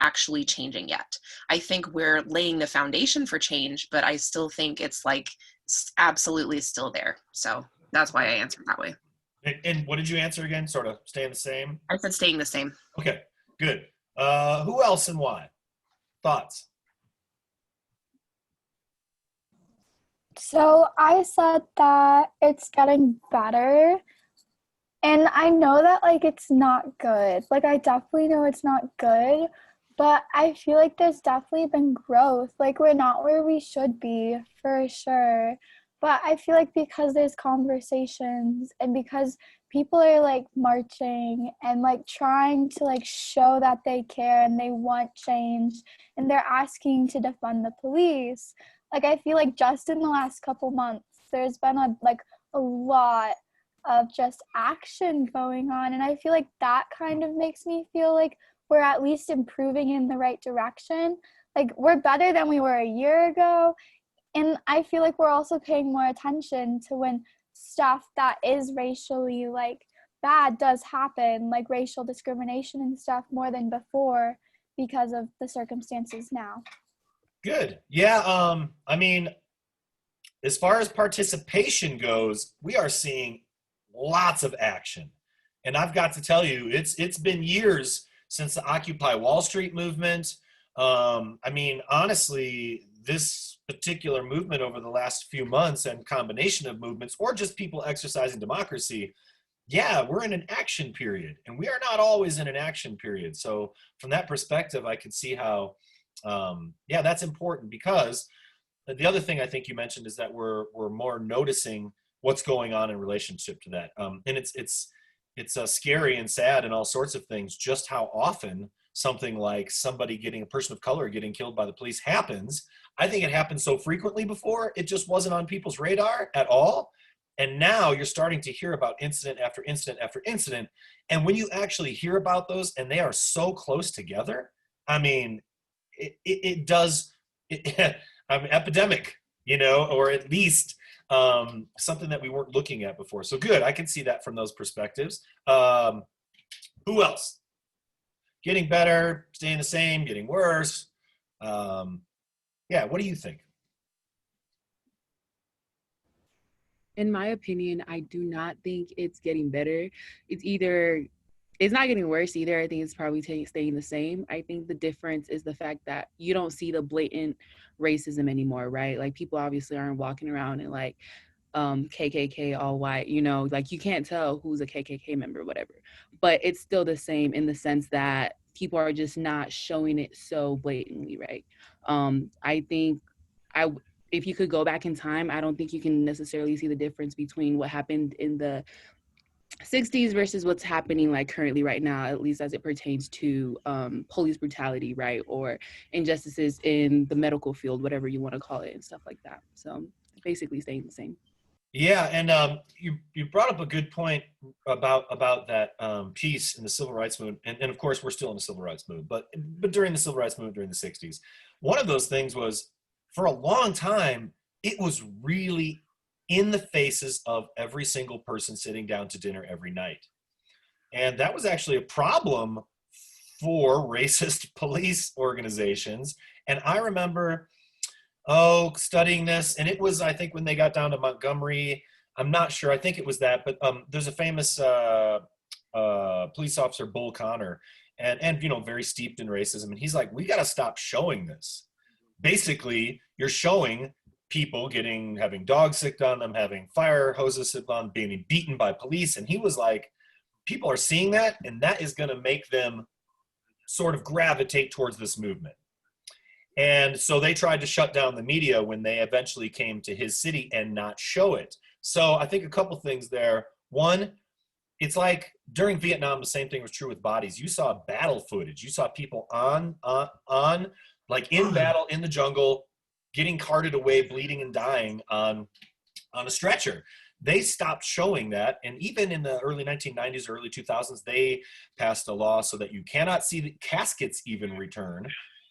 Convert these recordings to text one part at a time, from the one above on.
actually changing yet. I think we're laying the foundation for change, but I still think it's like absolutely still there. So that's why I answered that way. And what did you answer again? Sort of staying the same? I said staying the same. Okay, good. Who else and why? Thoughts? So I said that it's getting better. And I know that like it's not good. Like I definitely know it's not good, but I feel like there's definitely been growth. Like we're not where we should be for sure. But I feel like because there's conversations and because people are like marching and like trying to like show that they care and they want change and they're asking to defund the police. Like I feel like just in the last couple months there's been a lot of just action going on, and I feel like that kind of makes me feel like we're at least improving in the right direction. Like we're better than we were a year ago, and I feel like we're also paying more attention to when stuff that is racially like bad does happen, like racial discrimination and stuff, more than before because of the circumstances now. Good. Yeah, I mean, as far as participation goes, we are seeing lots of action. And I've got to tell you, it's been years since the Occupy Wall Street movement. I mean, honestly, this particular movement over the last few months and combination of movements or just people exercising democracy, yeah, we're in an action period, and we are not always in an action period. So from that perspective, I can see how, yeah, that's important, because the other thing I think you mentioned is that we're more noticing what's going on in relationship to that, and it's scary and sad and all sorts of things. Just how often something like somebody getting a person of color getting killed by the police happens. I think it happened so frequently before, it just wasn't on people's radar at all. And now you're starting to hear about incident after incident after incident. And when you actually hear about those and they are so close together, I mean, it does, epidemic, or at least something that we weren't looking at before. So good, I can see that from those perspectives. Who else? Getting better, staying the same, getting worse? Yeah, what do you think? In my opinion, I do not think it's getting better. It's not getting worse either. I think it's probably staying the same. I think the difference is the fact that you don't see the blatant racism anymore, right? Like people obviously aren't walking around in like KKK all white, like you can't tell who's a KKK member or whatever. But it's still the same in the sense that people are just not showing it so blatantly, right? I think I if you could go back in time, I don't think you can necessarily see the difference between what happened in the 60s versus what's happening like currently right now, at least as it pertains to police brutality, right? Or injustices in the medical field, whatever you want to call it, and stuff like that. So basically staying the same. Yeah, and you brought up a good point about that piece in the civil rights movement, and of course we're still in the civil rights movement, but during the civil rights movement during the 60s, one of those things was, for a long time, it was really in the faces of every single person sitting down to dinner every night. And that was actually a problem for racist police organizations. And I remember, studying this, and it was, I think, when they got down to Montgomery, I'm not sure, I think it was that, but there's a famous police officer, Bull Connor, and very steeped in racism. And he's like, we got to stop showing this. Basically, you're showing people having dogs sicked on them, having fire hoses sicked on, being beaten by police. And he was like, people are seeing that, and that is going to make them sort of gravitate towards this movement. And so they tried to shut down the media when they eventually came to his city and not show it. So I think a couple things there. One, it's like during Vietnam, the same thing was true with bodies. You saw battle footage. You saw people on like in battle in the jungle, getting carted away, bleeding and dying on a stretcher. They stopped showing that. And even in the early 1990s, early 2000s, they passed a law so that you cannot see the caskets even return.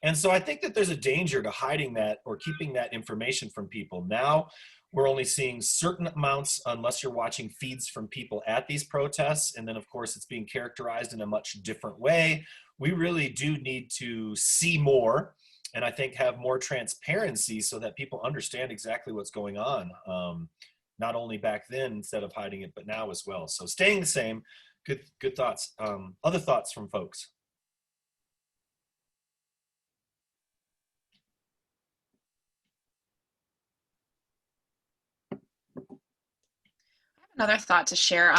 And so I think that there's a danger to hiding that or keeping that information from people. Now we're only seeing certain amounts unless you're watching feeds from people at these protests. And then of course it's being characterized in a much different way, we really do need to see more, and I think have more transparency so that people understand exactly what's going on. Not only back then instead of hiding it, but now as well. So staying the same. Good thoughts. Other thoughts from folks? Another thought to share.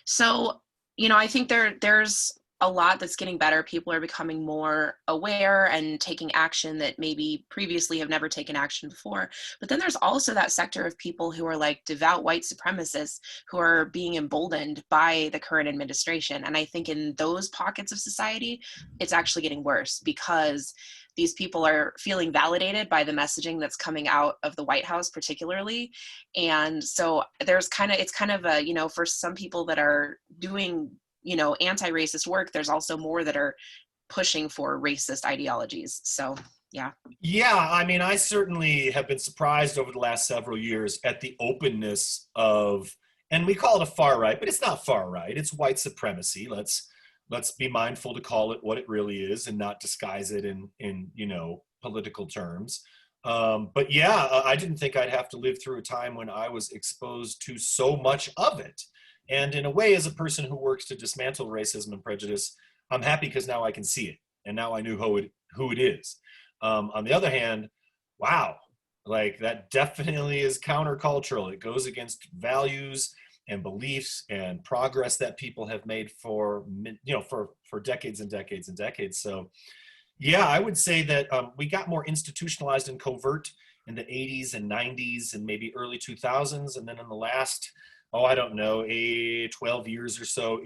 So, I think there's a lot that's getting better. People are becoming more aware and taking action that maybe previously have never taken action before. But then there's also that sector of people who are like devout white supremacists who are being emboldened by the current administration. And I think in those pockets of society, it's actually getting worse because these people are feeling validated by the messaging that's coming out of the White House particularly. And so it's kind of a, for some people that are doing, anti-racist work, there's also more that are pushing for racist ideologies. So, yeah. Yeah, I mean, I certainly have been surprised over the last several years at the openness of, and we call it a far right, but it's not far right. It's white supremacy. Let's be mindful to call it what it really is and not disguise it in political terms. But yeah, I didn't think I'd have to live through a time when I was exposed to so much of it. And in a way, as a person who works to dismantle racism and prejudice, I'm happy because now I can see it. And now I knew who it is. On the other hand, wow, like that definitely is countercultural. It goes against values and beliefs and progress that people have made for decades and decades and decades. So yeah, I would say that we got more institutionalized and covert in the 80s and 90s and maybe early 2000s. And then in the last, 12 years or so,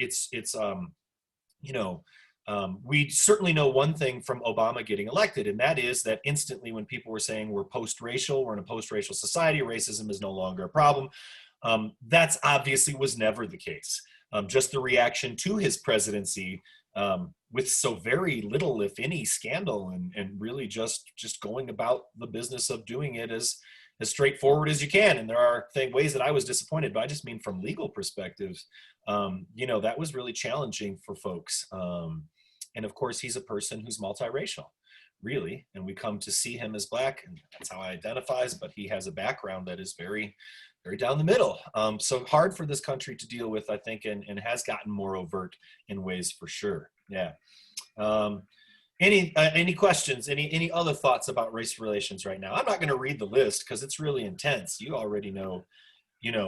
we certainly know one thing from Obama getting elected, and that is that instantly when people were saying we're post-racial, we're in a post-racial society, racism is no longer a problem. That's obviously was never the case. Just the reaction to his presidency with so very little, if any, scandal and really just going about the business of doing it as straightforward as you can. And there are ways that I was disappointed, but I just mean from legal perspectives, that was really challenging for folks. And of course, he's a person who's multiracial, really. And we come to see him as Black, and that's how I identifies, but he has a background that is very, very down the middle. So hard for this country to deal with, I think, and has gotten more overt in ways for sure. Yeah. Any questions? Any other thoughts about race relations right now? I'm not going to read the list because it's really intense. You already know,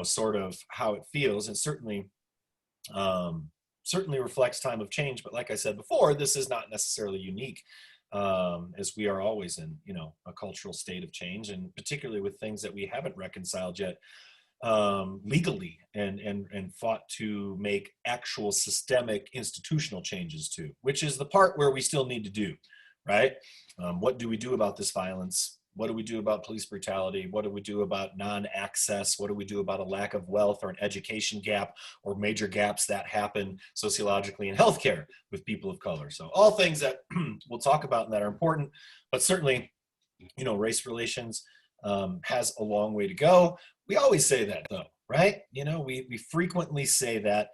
sort of how it feels, and certainly reflects time of change. But like I said before, this is not necessarily unique, as we are always in, a cultural state of change, and particularly with things that we haven't reconciled yet legally and fought to make actual systemic institutional changes to, which is the part where we still need to do, right? What do we do about this violence? What do we do about police brutality? What do we do about non-access? What do we do about a lack of wealth or an education gap or major gaps that happen sociologically in healthcare with people of color? So all things that we'll talk about and that are important, but certainly, race relations has a long way to go. We always say that though, right? We frequently say that.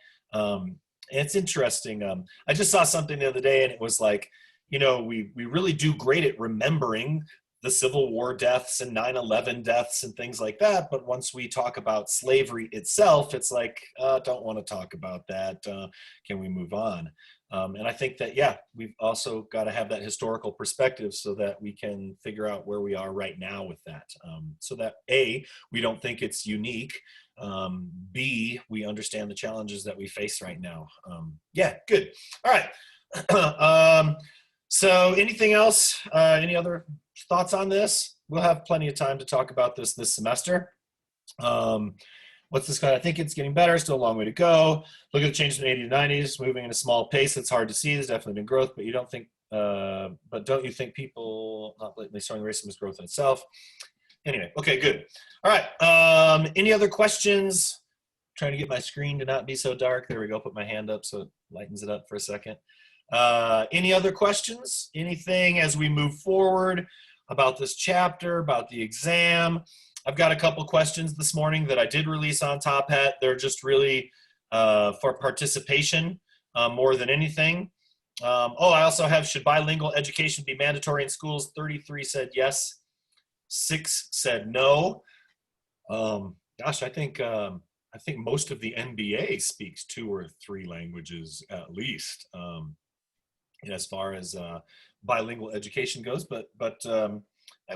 It's interesting. I just saw something the other day and it was like, we really do great at remembering the Civil War deaths and 9/11 deaths and things like that. But once we talk about slavery itself, it's like, don't want to talk about that. Can we move on? And I think that, yeah, we've also got to have that historical perspective so that we can figure out where we are right now with that. So that A, we don't think it's unique. B, we understand the challenges that we face right now. Yeah, good. All right. So anything else? Any other thoughts on this? We'll have plenty of time to talk about this semester. What's this kind? I think it's getting better. Still a long way to go. Look at the changes from the 80s to 90s, moving at a small pace. It's hard to see. There's definitely been growth, but don't you think people not blatantly showing racism is growth in itself? Anyway, okay, good. All right. Any other questions? Trying to get my screen to not be so dark. There we go. Put my hand up so it lightens it up for a second. Any other questions? Anything as we move forward about this chapter, about the exam? I've got a couple questions this morning that I did release on Top Hat. They're just really for participation more than anything. I also have, should bilingual education be mandatory in schools? 33 said yes. 6 said no. Gosh, I think most of the NBA speaks 2 or 3 languages at least, as far as bilingual education goes. But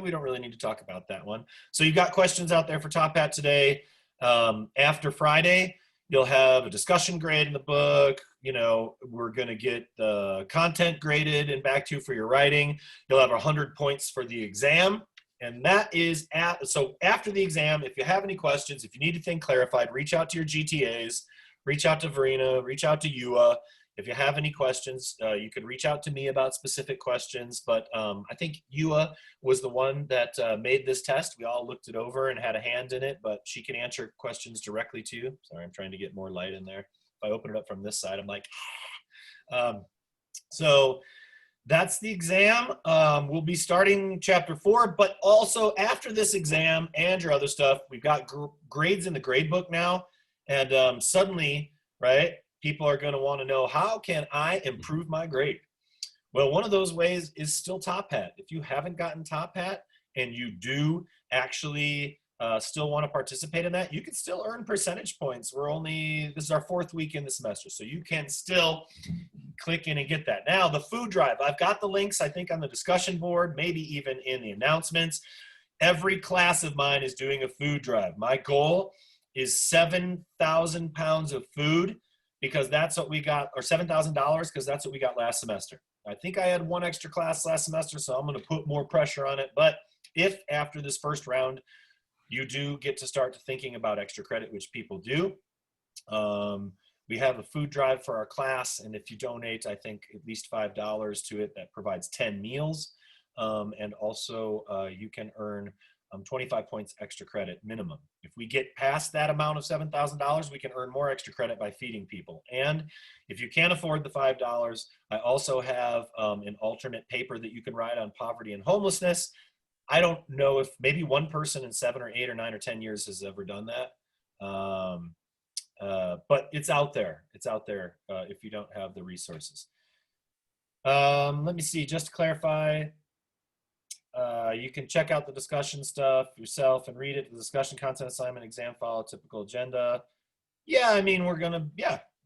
we don't really need to talk about that one. So you got questions out there for Top Hat today. After Friday, you'll have a discussion grade in the book. We're going to get the content graded and back to you for your writing. You'll have 100 points for the exam. And that is so after the exam, if you have any questions, if you need anything clarified, reach out to your GTAs, reach out to Verena, reach out to Ewa. If you have any questions, you can reach out to me about specific questions. But I think Ewa was the one that made this test. We all looked it over and had a hand in it, but she can answer questions directly to you. Sorry, I'm trying to get more light in there. If I open it up from this side, I'm like, so that's the exam. We'll be starting chapter 4, but also after this exam and your other stuff, we've got grades in the grade book now. And suddenly, right, people are going to want to know, how can I improve my grade? Well, one of those ways is still Top Hat. If you haven't gotten Top Hat and you do actually still want to participate in that, you can still earn percentage points. This is our 4th week in the semester, so you can still click in and get that. Now, the food drive, I've got the links, I think, on the discussion board, maybe even in the announcements. Every class of mine is doing a food drive. My goal is 7,000 pounds of food, because that's what we got, or $7,000, because that's what we got last semester. I think I had 1 extra class last semester, so I'm going to put more pressure on it. But if after this first round, you do get to start thinking about extra credit, which people do, we have a food drive for our class. And if you donate, I think at least $5 to it, that provides 10 meals. And also you can earn 25 points extra credit minimum. If we get past that amount of $7,000, we can earn more extra credit by feeding people. And if you can't afford the $5, I also have an alternate paper that you can write on poverty and homelessness. I don't know if maybe one person in 7 or 8 or 9 or 10 years has ever done that. But it's out there. It's out there if you don't have the resources. Let me see, just to clarify, you can check out the discussion stuff yourself and read it. The discussion, content, assignment, exam file, typical agenda. Yeah, I mean,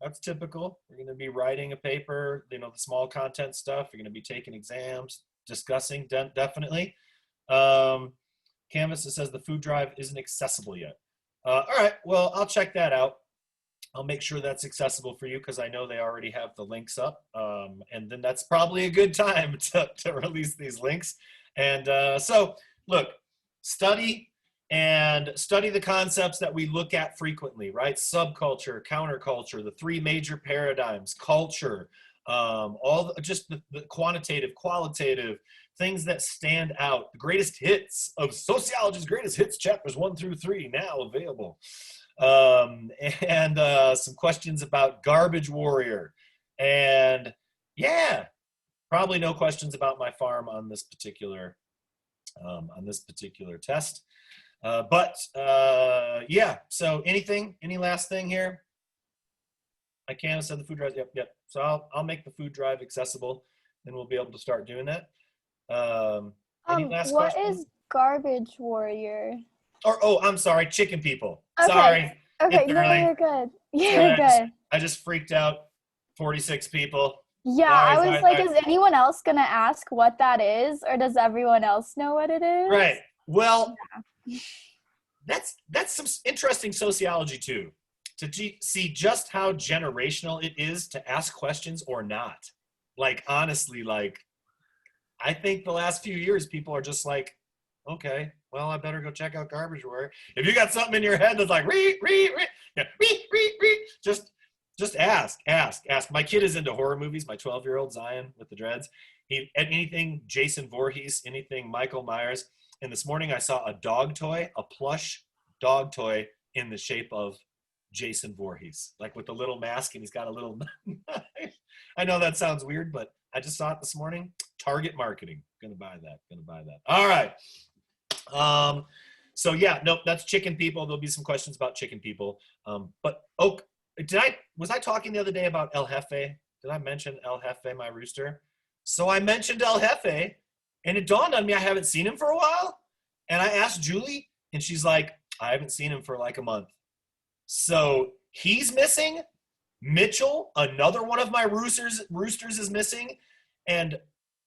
that's typical. We're going to be writing a paper, the small content stuff. You're going to be taking exams, discussing, definitely. Canvas, it says the food drive isn't accessible yet. All right, well, I'll check that out. I'll make sure that's accessible for you, because I know they already have the links up. And then that's probably a good time to release these links. And so, look, study the concepts that we look at frequently, right? Subculture, counterculture, the 3 major paradigms, culture, just the quantitative, qualitative, things that stand out, the greatest hits of Sociology's Greatest Hits, chapters 1 through 3, now available. And some questions about Garbage Warrior. And yeah, probably no questions about my farm on this particular test. Yeah, so any last thing here? I can said the food drive, yep. So I'll make the food drive accessible, and we'll be able to start doing that. Any last what questions? is Garbage Warrior? I'm sorry, chicken people. Okay. Sorry. Okay, no, early. you're good. You're good. I just freaked out 46 people. Yeah, Sorry, I was like, is anyone else gonna ask what that is, or does everyone else know what it is? Right. Well, that's some interesting sociology too, to see just how generational it is to ask questions or not. Like, honestly, I think the last few years, people are just like, okay, well, I better go check out Garbage Warrior. If you got something in your head that's like, just ask. My kid is into horror movies, my 12-year-old Zion with the dreads. Anything Jason Voorhees, anything Michael Myers. And this morning I saw a dog toy, a plush dog toy in the shape of Jason Voorhees, like with a little mask, and he's got a little knife. I know that sounds weird, but I just saw it this morning. Target marketing. Gonna buy that. All right. So yeah, nope, that's chicken people. There'll be some questions about chicken people. But Oak, was I talking the other day about El Jefe? Did I mention El Jefe, my rooster? So I mentioned El Jefe, and it dawned on me I haven't seen him for a while. And I asked Julie, and she's like, I haven't seen him for like a month. So he's missing. Mitchell, another one of my roosters is missing. And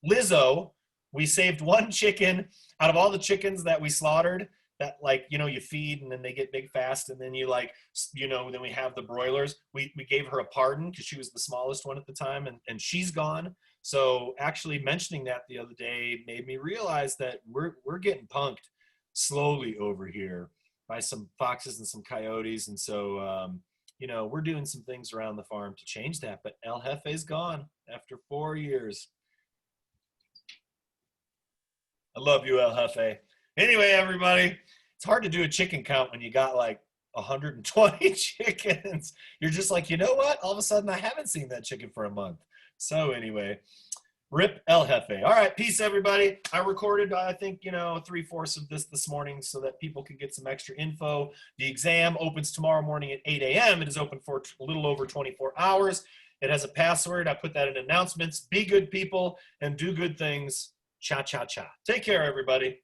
Lizzo, we saved one chicken out of all the chickens that we slaughtered that, like, you know, you feed and then they get big fast. And then you, like, you know, then we have the broilers. We gave her a pardon because she was the smallest one at the time, and she's gone. So actually mentioning that the other day made me realize that we're getting punked slowly over here by some foxes and some coyotes. And so, you know, we're doing some things around the farm to change that. But El Jefe's gone after 4 years. I love you, El Jefe. Anyway, everybody, it's hard to do a chicken count when you got like 120 chickens. You're just like, you know what? All of a sudden, I haven't seen that chicken for a month. So anyway, rip El Jefe. All right, peace, everybody. I recorded, I think, you know, 3/4 of this morning so that people could get some extra info. The exam opens tomorrow morning at 8 a.m. It is open for a little over 24 hours. It has a password. I put that in announcements. Be good people and do good things. Cha, cha, cha. Take care, everybody.